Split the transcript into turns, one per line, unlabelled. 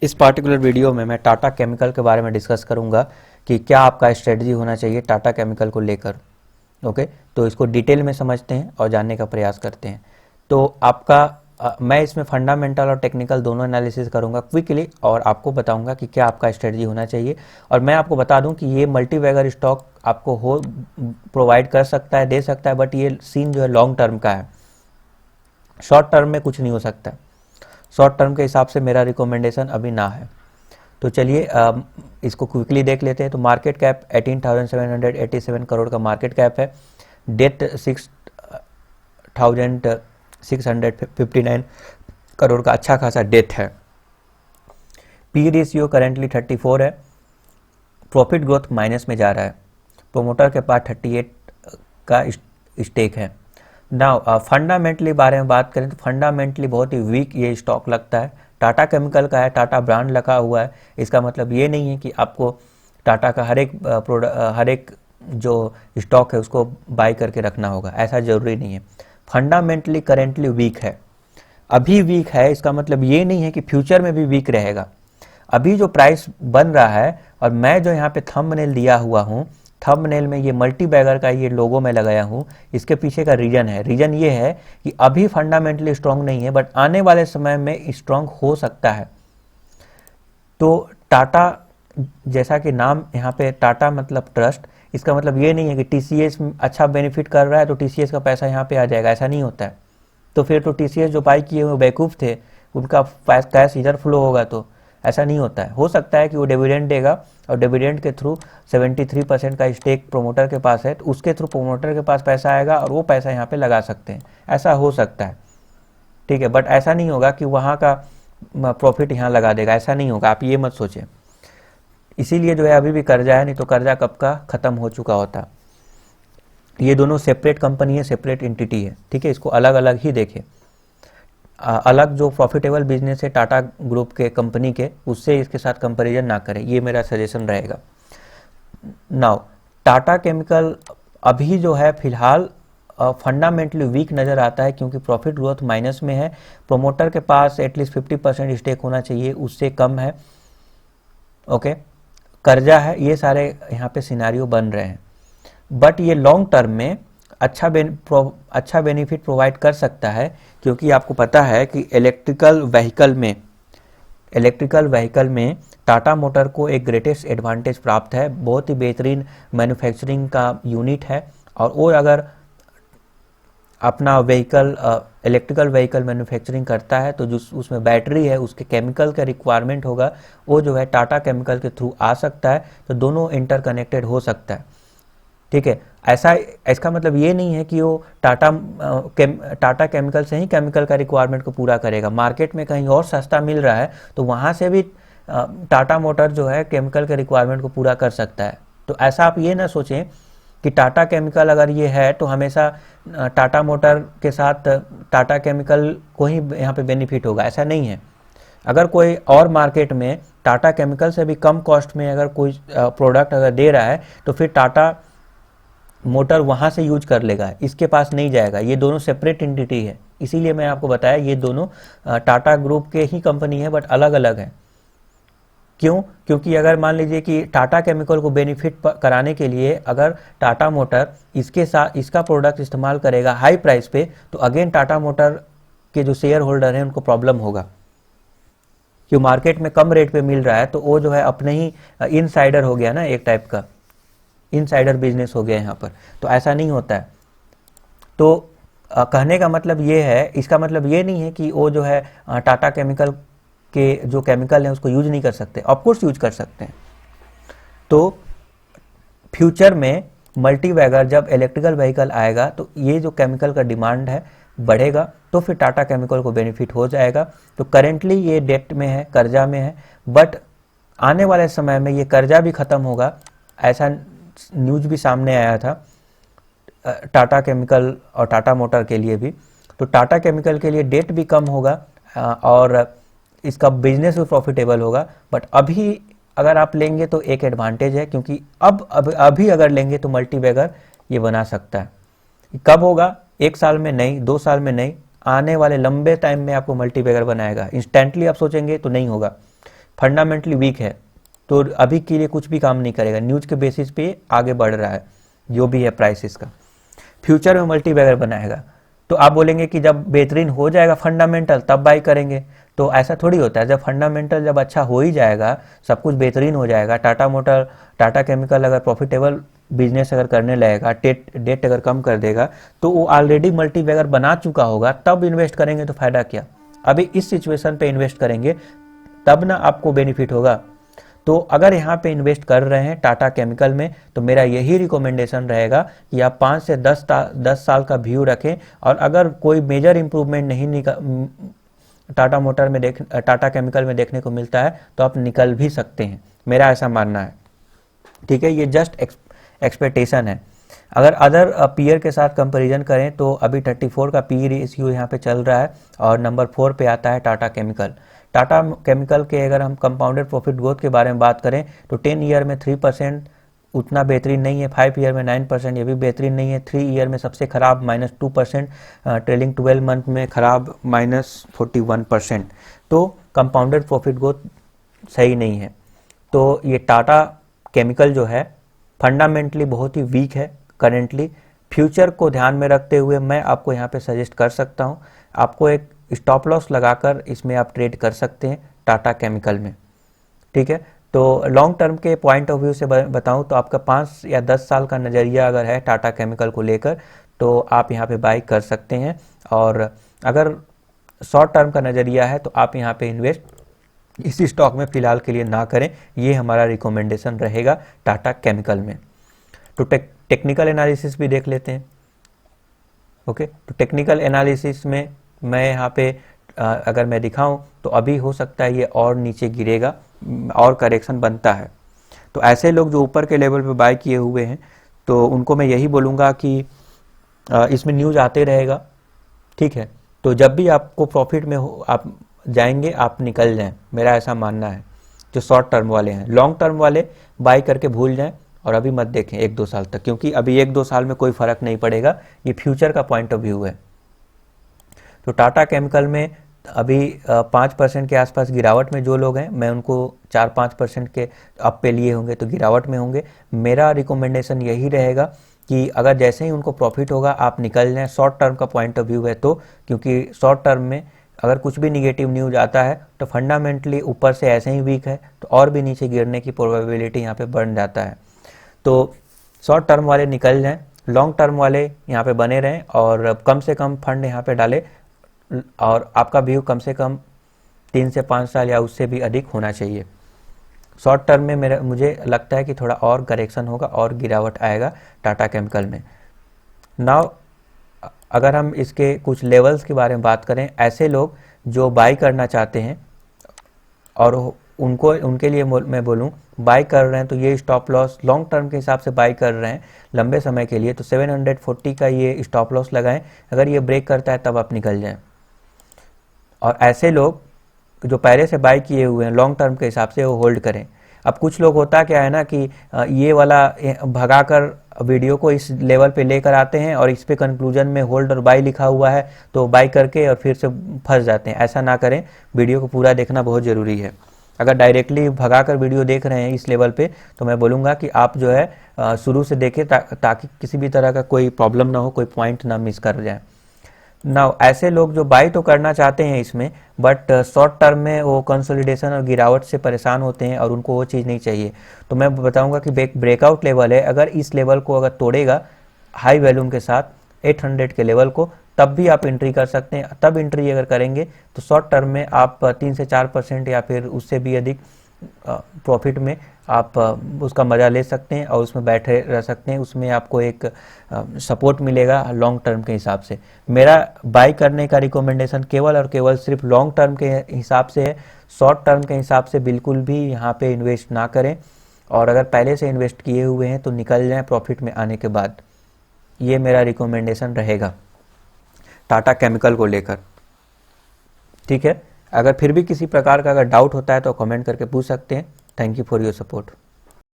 इस particular video में मैं टाटा केमिकल के बारे में डिस्कस करूंगा कि क्या आपका स्ट्रेटजी होना चाहिए टाटा केमिकल को लेकर। ओके, तो इसको डिटेल में समझते हैं और जानने का प्रयास करते हैं। तो मैं इसमें फंडामेंटल और टेक्निकल दोनों एनालिसिस करूंगा क्विकली और आपको बताऊंगा कि क्या आपका स्ट्रेटजी होना चाहिए। और मैं आपको बता दूं कि ये मल्टीबैगर स्टॉक आपको प्रोवाइड कर सकता है, दे सकता है, बट ये सीन जो है लॉन्ग टर्म का है, शॉर्ट टर्म में कुछ नहीं हो सकता। शॉर्ट टर्म के हिसाब से मेरा रिकमेंडेशन अभी ना है। तो चलिए इसको क्विकली देख लेते हैं। तो मार्केट कैप 18,787 करोड़ का मार्केट कैप है। डेट 6,659 करोड़ का अच्छा खासा डेट है। पी रेशियो करेंटली 34 है। प्रॉफिट ग्रोथ माइनस में जा रहा है। प्रोमोटर के पास 38 का स्टेक है। नाउ फंडामेंटली बारे में बात करें तो फंडामेंटली बहुत ही वीक ये स्टॉक लगता है। टाटा केमिकल का है, टाटा ब्रांड लगा हुआ है। इसका मतलब ये नहीं है कि आपको टाटा का हर एक जो स्टॉक है उसको बाय करके रखना होगा, ऐसा जरूरी नहीं है। फंडामेंटली करेंटली वीक है, अभी वीक है, इसका मतलब ये नहीं है कि फ्यूचर में भी वीक रहेगा। अभी जो प्राइस बन रहा है, और मैं जो यहाँ पे थंबनेल दिया हुआ हूँ, थंबनेल में ये मल्टीबैगर का ये लोगो मैं लगाया हूँ, इसके पीछे का रीजन है। रीजन ये है कि अभी फंडामेंटली स्ट्रांग नहीं है, बट आने वाले समय में स्ट्रांग हो सकता है। तो टाटा, जैसा कि नाम यहाँ पे टाटा मतलब ट्रस्ट, इसका मतलब ये नहीं है कि टीसीएस अच्छा बेनिफिट कर रहा है तो टीसीएस का पैसा यहाँ पे आ जाएगा, ऐसा नहीं होता है। तो फिर तो टीसीएस जो बाई किए हुए बेवकूफ़ थे, उनका कैश इधर फ्लो होगा, तो ऐसा नहीं होता है। हो सकता है कि वो डिविडेंड देगा और डिविडेंड के थ्रू 73% का स्टेक प्रोमोटर के पास है, तो उसके थ्रू प्रोमोटर के पास पैसा आएगा और वो पैसा यहाँ पे लगा सकते हैं, ऐसा हो सकता है। ठीक है, बट ऐसा नहीं होगा कि वहाँ का प्रॉफिट यहाँ लगा देगा, ऐसा नहीं होगा, आप ये मत सोचें। इसीलिए जो है अभी भी कर्जा है, नहीं तो कर्जा कब का ख़त्म हो चुका होता। ये दोनों सेपरेट कंपनी है, सेपरेट एंटिटी है। ठीक है, इसको अलग अलग ही देखें। अलग जो प्रॉफिटेबल बिजनेस है टाटा ग्रुप के कंपनी के, उससे इसके साथ कंपैरिजन ना करें, ये मेरा सजेशन रहेगा। नाउ टाटा केमिकल अभी जो है फिलहाल फंडामेंटली वीक नज़र आता है, क्योंकि प्रॉफिट ग्रोथ माइनस में है। प्रोमोटर के पास एटलीस्ट 50% स्टेक होना चाहिए, उससे कम है। ओके, कर्जा है, ये सारे यहाँ पे सिनारियो बन रहे हैं। बट ये लॉन्ग टर्म में अच्छा बेनिफिट प्रोवाइड कर सकता है, क्योंकि आपको पता है कि इलेक्ट्रिकल व्हीकल में टाटा मोटर को एक ग्रेटेस्ट एडवांटेज प्राप्त है। बहुत ही बेहतरीन मैन्युफैक्चरिंग का यूनिट है, और वो अगर अपना इलेक्ट्रिकल व्हीकल मैन्युफैक्चरिंग करता है तो जो उसमें बैटरी है, उसके केमिकल का रिक्वायरमेंट होगा, वो जो है टाटा केमिकल के थ्रू आ सकता है। तो दोनों इंटरकनेक्टेड हो सकता है। ठीक है, इसका मतलब ये नहीं है कि वो टाटा केमिकल से ही केमिकल का रिक्वायरमेंट को पूरा करेगा। मार्केट में कहीं और सस्ता मिल रहा है तो वहाँ से भी टाटा मोटर जो है केमिकल के रिक्वायरमेंट को पूरा कर सकता है। तो ऐसा आप ये ना सोचें कि टाटा केमिकल अगर ये है तो हमेशा टाटा मोटर के साथ टाटा केमिकल को ही यहाँ पे बेनिफिट होगा, ऐसा नहीं है। अगर कोई और मार्केट में टाटा केमिकल से भी कम कॉस्ट में अगर कोई प्रोडक्ट अगर दे रहा है तो फिर टाटा मोटर वहाँ से यूज कर लेगा, इसके पास नहीं जाएगा। ये दोनों सेपरेट एंटिटी है, इसीलिए मैं आपको बताया ये दोनों टाटा ग्रुप के ही कंपनी है, बट अलग अलग है। क्यों? क्योंकि अगर मान लीजिए कि टाटा केमिकल को बेनिफिट कराने के लिए अगर टाटा मोटर इसके साथ इसका प्रोडक्ट इस्तेमाल करेगा हाई प्राइस पे, तो अगेन टाटा मोटर के जो शेयर होल्डर हैं उनको प्रॉब्लम होगा। क्यों? मार्केट में कम रेट पे मिल रहा है, तो वो जो है अपने ही इनसाइडर हो गया ना, एक टाइप का इनसाइडर बिजनेस हो गया यहाँ पर। तो ऐसा नहीं होता है। तो कहने का मतलब ये है, इसका मतलब ये नहीं है कि वो जो है टाटा केमिकल के जो केमिकल हैं उसको यूज नहीं कर सकते, ऑफकोर्स यूज कर सकते हैं। तो फ्यूचर में मल्टीबैगर जब इलेक्ट्रिकल व्हीकल आएगा तो ये जो केमिकल का डिमांड है बढ़ेगा, तो फिर टाटा केमिकल को बेनिफिट हो जाएगा। तो करेंटली ये डेट में है, कर्जा में है, बट आने वाले समय में ये कर्जा भी खत्म होगा, ऐसा न्यूज भी सामने आया था टाटा केमिकल और टाटा मोटर के लिए भी। तो टाटा केमिकल के लिए डेट भी कम होगा और इसका बिजनेस भी प्रॉफिटेबल होगा। बट अभी अगर आप लेंगे तो एक एडवांटेज है, क्योंकि अभी अगर लेंगे तो मल्टीबैगर ये बना सकता है। कब होगा? 1 साल में नहीं, 2 साल में नहीं, आने वाले लंबे टाइम में आपको मल्टीबैगर बनाएगा। इंस्टेंटली आप सोचेंगे तो नहीं होगा, फंडामेंटली वीक है, तो अभी के लिए कुछ भी काम नहीं करेगा, न्यूज़ के बेसिस पे आगे बढ़ रहा है जो भी है प्राइसेस का। फ्यूचर में मल्टी बैगर बनाएगा, तो आप बोलेंगे कि जब बेहतरीन हो जाएगा फंडामेंटल तब बाई करेंगे, तो ऐसा थोड़ी होता है। जब फंडामेंटल जब अच्छा हो ही जाएगा, सब कुछ बेहतरीन हो जाएगा, टाटा मोटर, टाटा केमिकल अगर प्रॉफिटेबल बिजनेस अगर करने लगेगा, डेट अगर कम कर देगा, तो वो ऑलरेडी मल्टी बैगर बना चुका होगा, तब इन्वेस्ट करेंगे तो फायदा क्या। अभी इस सिचुएशन पे इन्वेस्ट करेंगे तब ना आपको बेनिफिट होगा। तो अगर यहाँ पे इन्वेस्ट कर रहे हैं टाटा केमिकल में, तो मेरा यही रिकमेंडेशन रहेगा कि आप 5 से 10 साल का व्यू रखें, और अगर कोई मेजर इंप्रूवमेंट नहीं टाटा मोटर में टाटा केमिकल में देखने को मिलता है तो आप निकल भी सकते हैं, मेरा ऐसा मानना है। ठीक है, ये जस्ट एक्सपेक्टेशन है। अगर अदर पीयर के साथ कंपैरिजन करें तो अभी 34 का पी रेशियो यहाँ पे चल रहा है, और नंबर 4 पे आता है टाटा केमिकल। टाटा केमिकल के अगर हम कंपाउंडेड प्रॉफिट ग्रोथ के बारे में बात करें तो 10 ईयर में 3% उतना बेहतरीन नहीं है, 5 ईयर में 9% ये भी बेहतरीन नहीं है, 3 ईयर में सबसे खराब -2%, ट्रेलिंग 12 मंथ में खराब -41%। तो कंपाउंडेड प्रॉफिट ग्रोथ सही नहीं है। तो ये टाटा केमिकल जो है फंडामेंटली बहुत ही वीक है करेंटली। फ्यूचर को ध्यान में रखते हुए मैं आपको यहाँ पे सजेस्ट कर सकता हूँ, आपको एक स्टॉप लॉस लगाकर इसमें आप ट्रेड कर सकते हैं टाटा केमिकल में। ठीक है, तो लॉन्ग टर्म के पॉइंट ऑफ व्यू से बताऊं तो आपका 5 या 10 साल का नज़रिया अगर है टाटा केमिकल को लेकर, तो आप यहाँ पे बाई कर सकते हैं। और अगर शॉर्ट टर्म का नज़रिया है तो आप यहाँ पे इन्वेस्ट इसी स्टॉक में फ़िलहाल के लिए ना करें, ये हमारा रिकमेंडेशन रहेगा टाटा केमिकल में। तो टेक्निकल एनालिसिस भी देख लेते हैं। ओके, तो टेक्निकल एनालिसिस में मैं यहाँ पे अगर मैं दिखाऊं तो अभी हो सकता है ये और नीचे गिरेगा और करेक्शन बनता है। तो ऐसे लोग जो ऊपर के लेवल पे बाय किए हुए हैं तो उनको मैं यही बोलूँगा कि इसमें न्यूज़ आते रहेगा। ठीक है, तो जब भी आपको प्रॉफिट में हो आप जाएंगे, आप निकल जाएं, मेरा ऐसा मानना है। जो शॉर्ट टर्म वाले हैं, लॉन्ग टर्म वाले बाय करके भूल जाएं और अभी मत देखें 1-2 साल तक, क्योंकि अभी 1-2 साल में कोई फ़र्क नहीं पड़ेगा, ये फ्यूचर का पॉइंट ऑफ व्यू है। तो टाटा केमिकल में अभी 5% के आसपास गिरावट में जो लोग हैं, मैं उनको 4-5% के अप पे लिए होंगे तो गिरावट में होंगे। मेरा रिकमेंडेशन यही रहेगा कि अगर जैसे ही उनको प्रॉफिट होगा आप निकल जाएं, शॉर्ट टर्म का पॉइंट ऑफ व्यू है तो, क्योंकि शॉर्ट टर्म में अगर कुछ भी निगेटिव न्यूज़ आता है तो फंडामेंटली ऊपर से ऐसे ही वीक है तो और भी नीचे गिरने की प्रोबेबिलिटी यहाँ पे बढ़ जाता है। तो शॉर्ट टर्म वाले निकल जाएं, लॉन्ग टर्म वाले यहाँ पे बने रहें और कम से कम फंड यहाँ पे डालें, और आपका व्यू कम से कम 3 से 5 साल या उससे भी अधिक होना चाहिए। शॉर्ट टर्म में मुझे लगता है कि थोड़ा और करेक्शन होगा और गिरावट आएगा टाटा केमिकल में। नाउ अगर हम इसके कुछ लेवल्स के बारे में बात करें, ऐसे लोग जो बाई करना चाहते हैं और उनके लिए मैं बोलूं बाई कर रहे हैं तो ये स्टॉप लॉस लॉन्ग टर्म के हिसाब से बाई कर रहे हैं लंबे समय के लिए, तो 740 का ये स्टॉप लॉस लगाएं, अगर ये ब्रेक करता है तब आप निकल जाएं। और ऐसे लोग जो पहले से बाई किए हुए हैं लॉन्ग टर्म के हिसाब से वो होल्ड करें। अब कुछ लोग होता क्या है ना कि ये वाला भगाकर वीडियो को इस लेवल पे लेकर आते हैं और इस पे कंक्लूजन में होल्ड और बाई लिखा हुआ है तो बाई करके और फिर से फंस जाते हैं। ऐसा ना करें, वीडियो को पूरा देखना बहुत ज़रूरी है। अगर डायरेक्टली भगाकर वीडियो देख रहे हैं इस लेवल पे तो मैं बोलूँगा कि आप जो है शुरू से देखें ताकि किसी भी तरह का कोई प्रॉब्लम ना हो, कोई पॉइंट ना मिस कर जाए। नाउ ऐसे लोग जो बाई तो करना चाहते हैं इसमें, बट शॉर्ट टर्म में वो कंसोलिडेशन और गिरावट से परेशान होते हैं और उनको वो चीज़ नहीं चाहिए, तो मैं बताऊंगा कि ब्रेकआउट लेवल है, अगर इस लेवल को अगर तोड़ेगा हाई वॉल्यूम के साथ 800 के लेवल को, तब भी आप एंट्री कर सकते हैं। तब एंट्री अगर करेंगे तो शॉर्ट टर्म में आप 3 से 4% या फिर उससे भी अधिक प्रॉफिट में आप उसका मज़ा ले सकते हैं और उसमें बैठे रह सकते हैं। उसमें आपको एक सपोर्ट मिलेगा लॉन्ग टर्म के हिसाब से। मेरा बाई करने का रिकमेंडेशन केवल और केवल सिर्फ लॉन्ग टर्म के हिसाब से है, शॉर्ट टर्म के हिसाब से बिल्कुल भी यहाँ पे इन्वेस्ट ना करें, और अगर पहले से इन्वेस्ट किए हुए हैं तो निकल जाएं प्रॉफिट में आने के बाद। ये मेरा रिकमेंडेशन रहेगा टाटा केमिकल को लेकर। ठीक है, अगर फिर भी किसी प्रकार का अगर डाउट होता है तो कमेंट करके पूछ सकते हैं। Thank you for your support.